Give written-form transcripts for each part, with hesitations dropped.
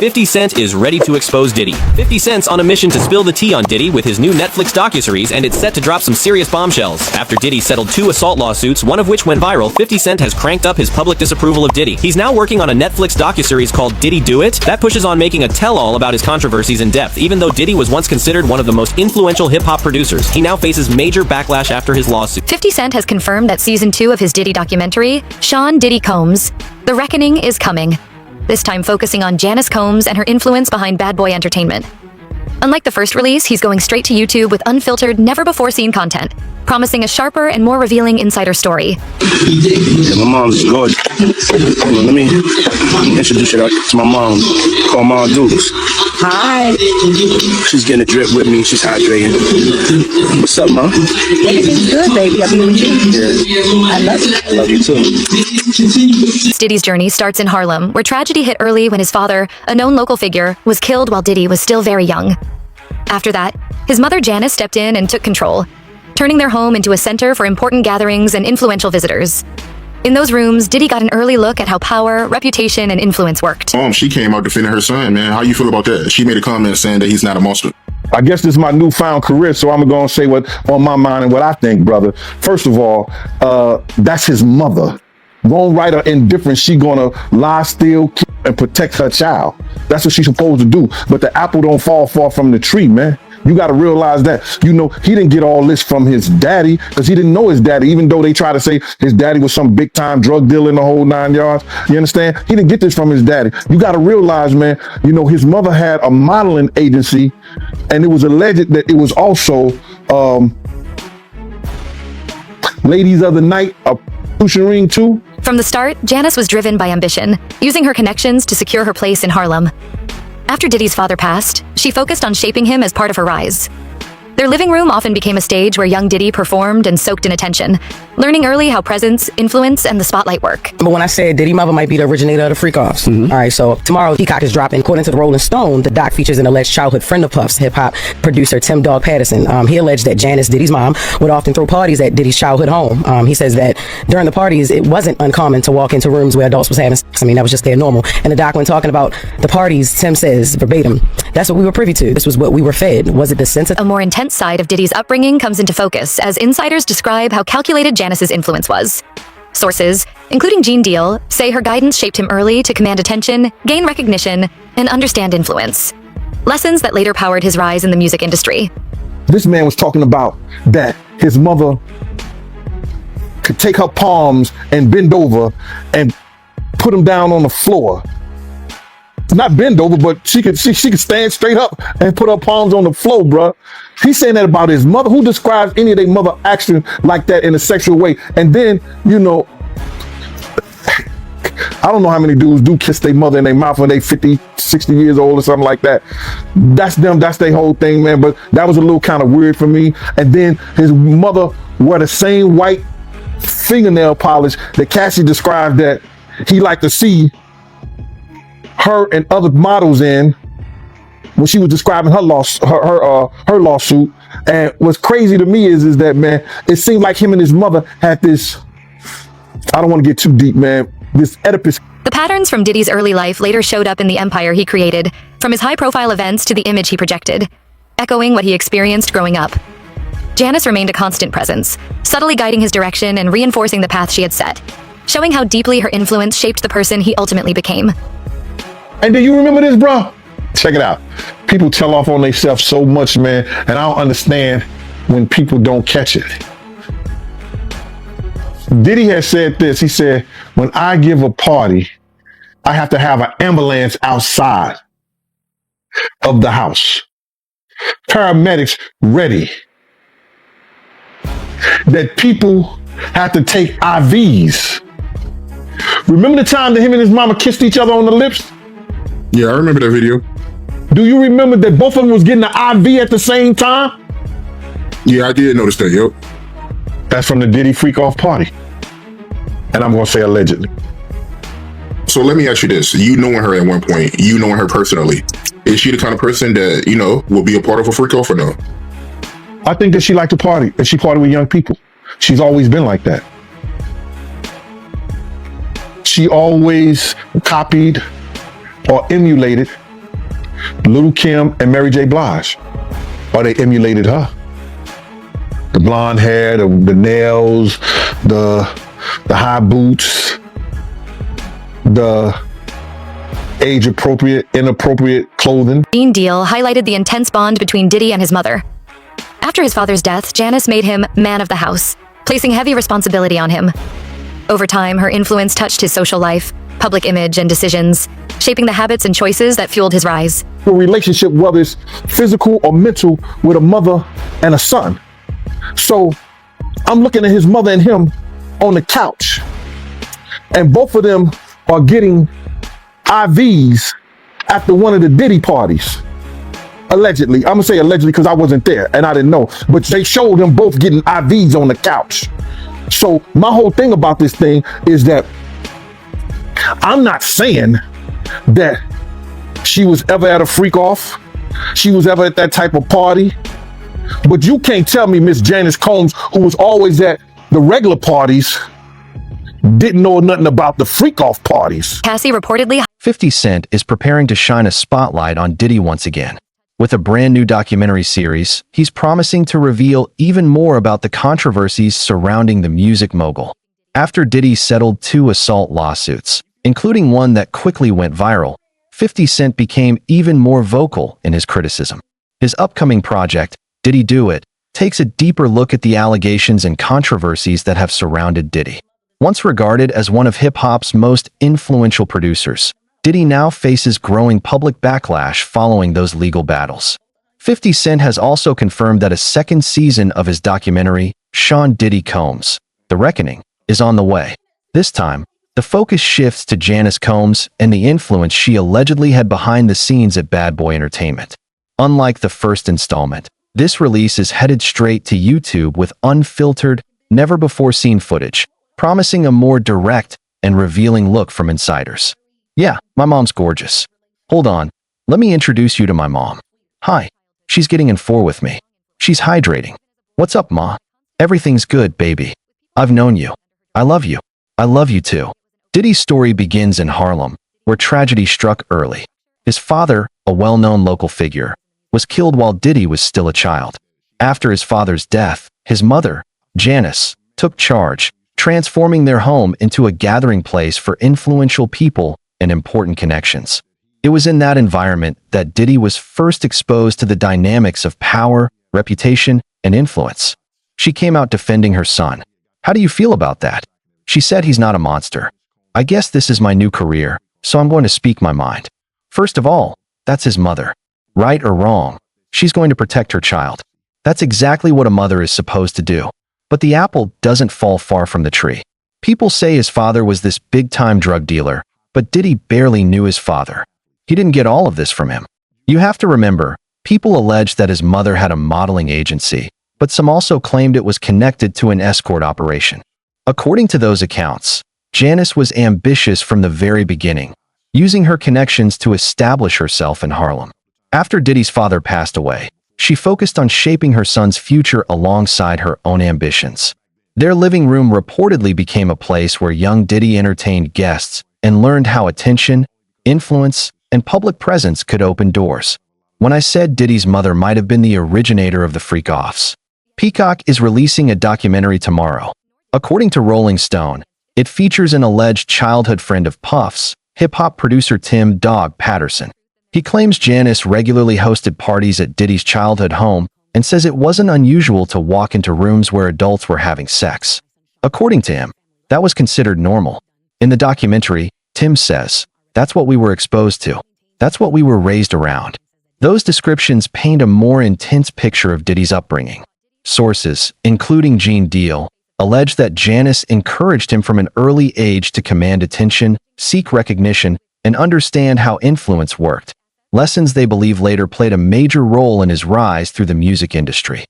50 Cent is ready to expose Diddy. 50 Cent's on a mission to spill the tea on Diddy with his new Netflix docuseries, and it's set to drop some serious bombshells. After Diddy settled 2 assault lawsuits, one of which went viral, 50 Cent has cranked up his public disapproval of Diddy. He's now working on a Netflix docuseries called Diddy Do It that pushes on making a tell-all about his controversies in depth. Even though Diddy was once considered one of the most influential hip-hop producers, he now faces major backlash after his lawsuit. 50 Cent has confirmed that Season 2 of his Diddy documentary, Sean Diddy Combs, The Reckoning, is coming. This time focusing on Janice Combs and her influence behind Bad Boy Entertainment. Unlike the first release, he's going straight to YouTube with unfiltered, never-before-seen content, promising a sharper and more revealing insider story. Yeah, my mom's gorgeous. Hold on, let me introduce you to my mom. Call Mom Dukes. Hi. She's getting a drip with me. She's hydrating. What's up, Mom? Everything's good, baby. I be with you. Yeah. I love you. I love you too. Diddy's journey starts in Harlem, where tragedy hit early when his father, a known local figure, was killed while Diddy was still very young. After that, his mother Janice stepped in and took control, turning their home into a center for important gatherings and influential visitors. In those rooms, Diddy got an early look at how power, reputation, and influence worked. She came out defending her son, man. How you feel about that? She made a comment saying that he's not a monster. I guess this is my newfound career, so I'm going to say what on my mind and what I think, brother. First of all, that's his mother. Wrong, right, or indifferent, she gonna lie, steal, kill, and protect her child. That's what she's supposed to do. But the apple don't fall far from the tree, man. You got to realize that. You know, he didn't get all this from his daddy because he didn't know his daddy, even though they try to say his daddy was some big time drug dealer in the whole 9 yards. You understand? He didn't get this from his daddy. You got to realize, man, you know, his mother had a modeling agency, and it was alleged that it was also Ladies of the Night, a pushing ring too. From the start, Janice was driven by ambition, using her connections to secure her place in Harlem. After Diddy's father passed, she focused on shaping him as part of her rise. Their living room often became a stage where young Diddy performed and soaked in attention, learning early how presence, influence, and the spotlight work. But when I said Diddy mother might be the originator of the freak-offs. All right, so tomorrow Peacock is dropping. According to the Rolling Stone, the doc features an alleged childhood friend of Puff's, hip-hop producer Tim Dog Patterson. He alleged that Janice, Diddy's mom, would often throw parties at Diddy's childhood home. He says that during the parties, it wasn't uncommon to walk into rooms where adults was having sex. I mean, that was just their normal. And the doc, when talking about the parties, Tim says, verbatim, "That's what we were privy to. This was what we were fed." Was it the sense of... A more intense side of Diddy's upbringing comes into focus as insiders describe how calculated Janice's influence was. Sources, including Gene Deal, say her guidance shaped him early to command attention, gain recognition, and understand influence. Lessons that later powered his rise in the music industry. This man was talking about that his mother could take her palms and bend over and put them down on the floor. Not bend over, but she could stand straight up and put her palms on the floor, bruh. He's saying that about his mother. Who describes any of their mother action like that in a sexual way? And then, you know, I don't know how many dudes do kiss their mother in their mouth when they 50, 60 years old or something like that. That's them. That's their whole thing, man. But that was a little kind of weird for me. And then his mother wore the same white fingernail polish that Cassie described that he liked to see her and other models in when she was describing her lawsuit. And what's crazy to me is that, man, it seemed like him and his mother had this, I don't want to get too deep, man, this Oedipus. The patterns from Diddy's early life later showed up in the empire he created, from his high-profile events to the image he projected, echoing what he experienced growing up. Janice remained a constant presence, subtly guiding his direction and reinforcing the path she had set, showing how deeply her influence shaped the person he ultimately became. And do you remember this, bro? Check it out. People tell off on themselves so much, man, and I don't understand when people don't catch it. Diddy has said this. He said, when I give a party, I have to have an ambulance outside of the house. Paramedics ready. That people have to take IVs. Remember the time that him and his mama kissed each other on the lips? Yeah, I remember that video. Do you remember that both of them was getting the IV at the same time? Yeah, I did notice that, yep. That's from the Diddy freak off party. And I'm gonna say allegedly. So let me ask you this. You knowing her at one point, you knowing her personally, is she the kind of person that, you know, will be a part of a freak off or no? I think that she liked to party, and she party with young people. She's always been like that. She always copied or emulated Little Kim and Mary J. Blige. Or they emulated her. The blonde hair, the nails, the high boots, the age-appropriate, inappropriate clothing. Gene Deal highlighted the intense bond between Diddy and his mother. After his father's death, Janice made him man of the house, placing heavy responsibility on him. Over time, her influence touched his social life, public image, and decisions, shaping the habits and choices that fueled his rise. A relationship, whether it's physical or mental, with a mother and a son. So I'm looking at his mother and him on the couch, and both of them are getting IVs after one of the Diddy parties. Allegedly. I'm gonna say allegedly because I wasn't there and I didn't know, but they showed them both getting IVs on the couch. So my whole thing about this thing is that I'm not saying that she was ever at a freak off, she was ever at that type of party, but you can't tell me Miss Janice Combs, who was always at the regular parties, didn't know nothing about the freak off parties. Cassie reportedly 50 Cent is preparing to shine a spotlight on Diddy once again. With a brand new documentary series, he's promising to reveal even more about the controversies surrounding the music mogul. After Diddy settled 2 assault lawsuits, including one that quickly went viral, 50 Cent became even more vocal in his criticism. His upcoming project, Diddy Do It, takes a deeper look at the allegations and controversies that have surrounded Diddy. Once regarded as one of hip-hop's most influential producers, Diddy now faces growing public backlash following those legal battles. 50 Cent has also confirmed that a second season of his documentary, Sean Diddy Combs, The Reckoning, is on the way. This time, the focus shifts to Janice Combs and the influence she allegedly had behind the scenes at Bad Boy Entertainment. Unlike the first installment, this release is headed straight to YouTube with unfiltered, never-before-seen footage, promising a more direct and revealing look from insiders. Yeah, my mom's gorgeous. Hold on, let me introduce you to my mom. Hi, she's getting in 4 with me. She's hydrating. What's up, Ma? Everything's good, baby. I've known you. I love you. I love you too. Diddy's story begins in Harlem, where tragedy struck early. His father, a well-known local figure, was killed while Diddy was still a child. After his father's death, his mother, Janice, took charge, transforming their home into a gathering place for influential people and important connections. It was in that environment that Diddy was first exposed to the dynamics of power, reputation, and influence. She came out defending her son. How do you feel about that? She said he's not a monster. I guess this is my new career, so I'm going to speak my mind. First of all, that's his mother. Right or wrong, she's going to protect her child. That's exactly what a mother is supposed to do. But the apple doesn't fall far from the tree. People say his father was this big-time drug dealer, but Diddy barely knew his father. He didn't get all of this from him. You have to remember, people allege that his mother had a modeling agency, but some also claimed it was connected to an escort operation. According to those accounts, Janice was ambitious from the very beginning, using her connections to establish herself in Harlem. After Diddy's father passed away, she focused on shaping her son's future alongside her own ambitions. Their living room reportedly became a place where young Diddy entertained guests and learned how attention, influence, and public presence could open doors. When I said Diddy's mother might have been the originator of the freak-offs, Peacock is releasing a documentary tomorrow. According to Rolling Stone, it features an alleged childhood friend of Puff's, hip-hop producer Tim "Dog" Patterson. He claims Janice regularly hosted parties at Diddy's childhood home and says it wasn't unusual to walk into rooms where adults were having sex. According to him, that was considered normal. In the documentary, Tim says, "That's what we were exposed to. That's what we were raised around." Those descriptions paint a more intense picture of Diddy's upbringing. Sources, including Gene Deal, allege that Janice encouraged him from an early age to command attention, seek recognition, and understand how influence worked. Lessons they believe later played a major role in his rise through the music industry.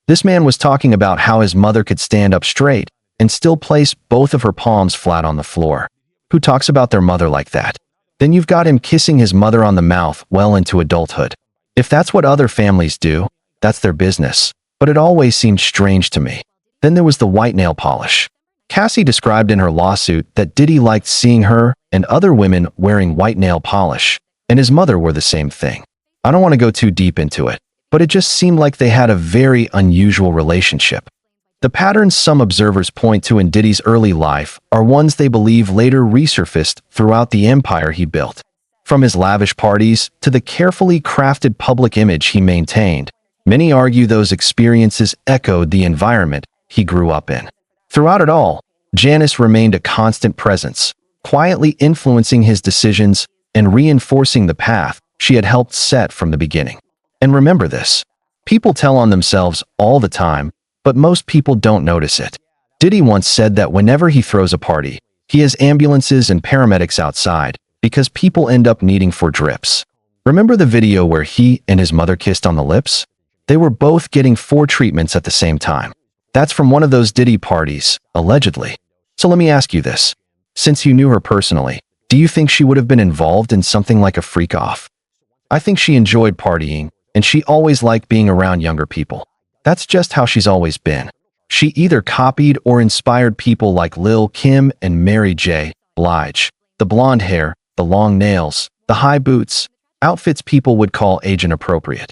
This man was talking about how his mother could stand up straight and still place both of her palms flat on the floor. Who talks about their mother like that? Then you've got him kissing his mother on the mouth well into adulthood. If that's what other families do, that's their business. But it always seemed strange to me. Then there was the white nail polish. Cassie described in her lawsuit that Diddy liked seeing her and other women wearing white nail polish, and his mother wore the same thing. I don't want to go too deep into it, but it just seemed like they had a very unusual relationship. The patterns some observers point to in Diddy's early life are ones they believe later resurfaced throughout the empire he built. From his lavish parties to the carefully crafted public image he maintained, many argue those experiences echoed the environment he grew up in. Throughout it all, Janice remained a constant presence, quietly influencing his decisions and reinforcing the path she had helped set from the beginning. And remember this, people tell on themselves all the time, but most people don't notice it. Diddy once said that whenever he throws a party, he has ambulances and paramedics outside because people end up needing for drips. Remember the video where he and his mother kissed on the lips? They were both getting 4 treatments at the same time. That's from one of those Diddy parties, allegedly. So let me ask you this. Since you knew her personally, do you think she would have been involved in something like a freak-off? I think she enjoyed partying, and she always liked being around younger people. That's just how she's always been. She either copied or inspired people like Lil' Kim and Mary J. Blige. The blonde hair, the long nails, the high boots, outfits people would call age-inappropriate.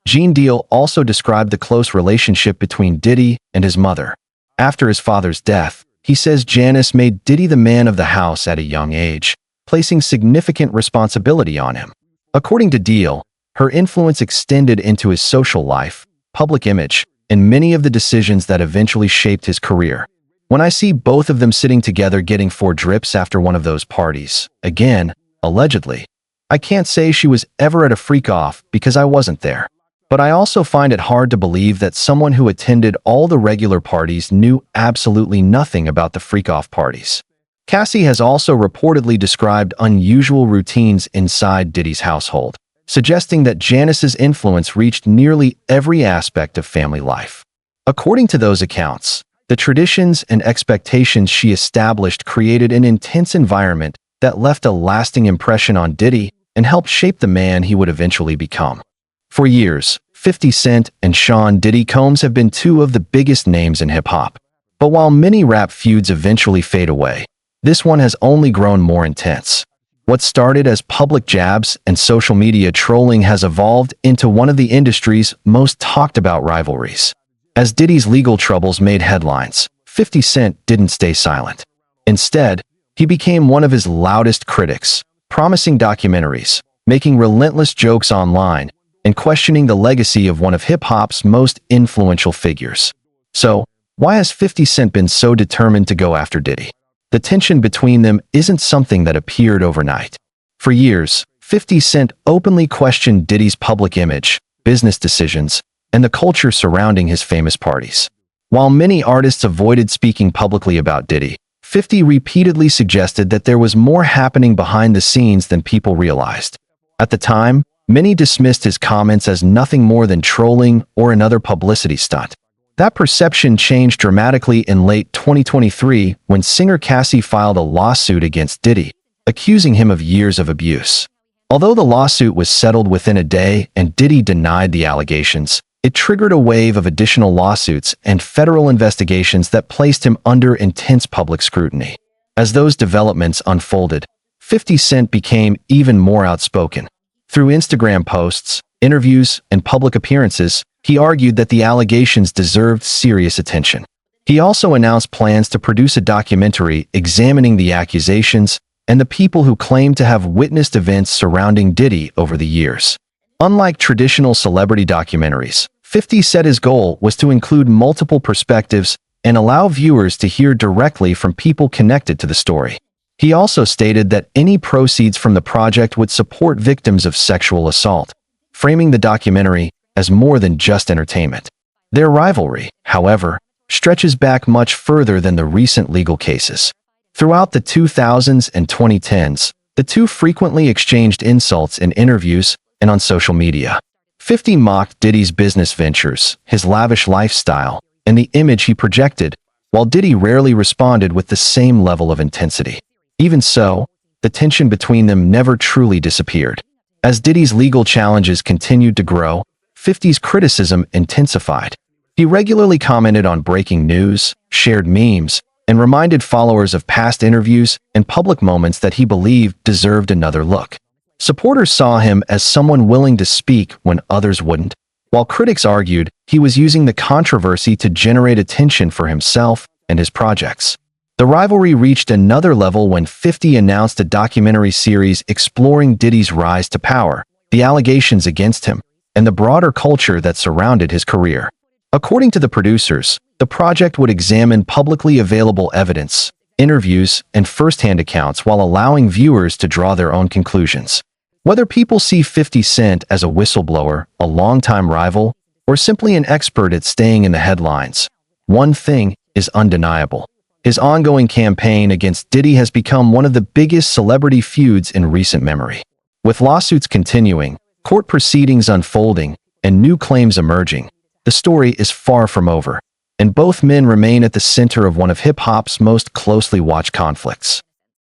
Gene Deal also described the close relationship between Diddy and his mother. After his father's death, he says Janice made Diddy the man of the house at a young age, placing significant responsibility on him. According to Deal, her influence extended into his social life, public image, and many of the decisions that eventually shaped his career. When I see both of them sitting together getting 4 drips after one of those parties, again, allegedly, I can't say she was ever at a freak-off because I wasn't there. But I also find it hard to believe that someone who attended all the regular parties knew absolutely nothing about the freak-off parties. Cassie has also reportedly described unusual routines inside Diddy's household, suggesting that Janice's influence reached nearly every aspect of family life. According to those accounts, the traditions and expectations she established created an intense environment that left a lasting impression on Diddy and helped shape the man he would eventually become. For years, 50 Cent and Sean Diddy Combs have been 2 of the biggest names in hip-hop. But while many rap feuds eventually fade away, this one has only grown more intense. What started as public jabs and social media trolling has evolved into one of the industry's most talked about rivalries. As Diddy's legal troubles made headlines, 50 Cent didn't stay silent. Instead, he became one of his loudest critics, promising documentaries, making relentless jokes online, and questioning the legacy of one of hip-hop's most influential figures. So, why has 50 Cent been so determined to go after Diddy? The tension between them isn't something that appeared overnight. For years, 50 Cent openly questioned Diddy's public image, business decisions, and the culture surrounding his famous parties. While many artists avoided speaking publicly about Diddy, 50 repeatedly suggested that there was more happening behind the scenes than people realized. At the time, many dismissed his comments as nothing more than trolling or another publicity stunt. That perception changed dramatically in late 2023 when singer Cassie filed a lawsuit against Diddy, accusing him of years of abuse. Although the lawsuit was settled within a day and Diddy denied the allegations, it triggered a wave of additional lawsuits and federal investigations that placed him under intense public scrutiny. As those developments unfolded, 50 Cent became even more outspoken. Through Instagram posts, interviews, and public appearances, he argued that the allegations deserved serious attention. He also announced plans to produce a documentary examining the accusations and the people who claimed to have witnessed events surrounding Diddy over the years. Unlike traditional celebrity documentaries, 50 said his goal was to include multiple perspectives and allow viewers to hear directly from people connected to the story. He also stated that any proceeds from the project would support victims of sexual assault, framing the documentary as more than just entertainment. Their rivalry, however, stretches back much further than the recent legal cases. Throughout the 2000s and 2010s, the two frequently exchanged insults in interviews and on social media. 50 mocked Diddy's business ventures, his lavish lifestyle, and the image he projected, while Diddy rarely responded with the same level of intensity. Even so, the tension between them never truly disappeared. As Diddy's legal challenges continued to grow, 50's criticism intensified. He regularly commented on breaking news, shared memes, and reminded followers of past interviews and public moments that he believed deserved another look. Supporters saw him as someone willing to speak when others wouldn't, while critics argued he was using the controversy to generate attention for himself and his projects. The rivalry reached another level when 50 announced a documentary series exploring Diddy's rise to power, the allegations against him, and the broader culture that surrounded his career. According to the producers, the project would examine publicly available evidence, interviews, and first-hand accounts while allowing viewers to draw their own conclusions. Whether people see 50 Cent as a whistleblower, a longtime rival, or simply an expert at staying in the headlines, one thing is undeniable. His ongoing campaign against Diddy has become one of the biggest celebrity feuds in recent memory. With lawsuits continuing, court proceedings unfolding, and new claims emerging, the story is far from over, and both men remain at the center of one of hip-hop's most closely watched conflicts.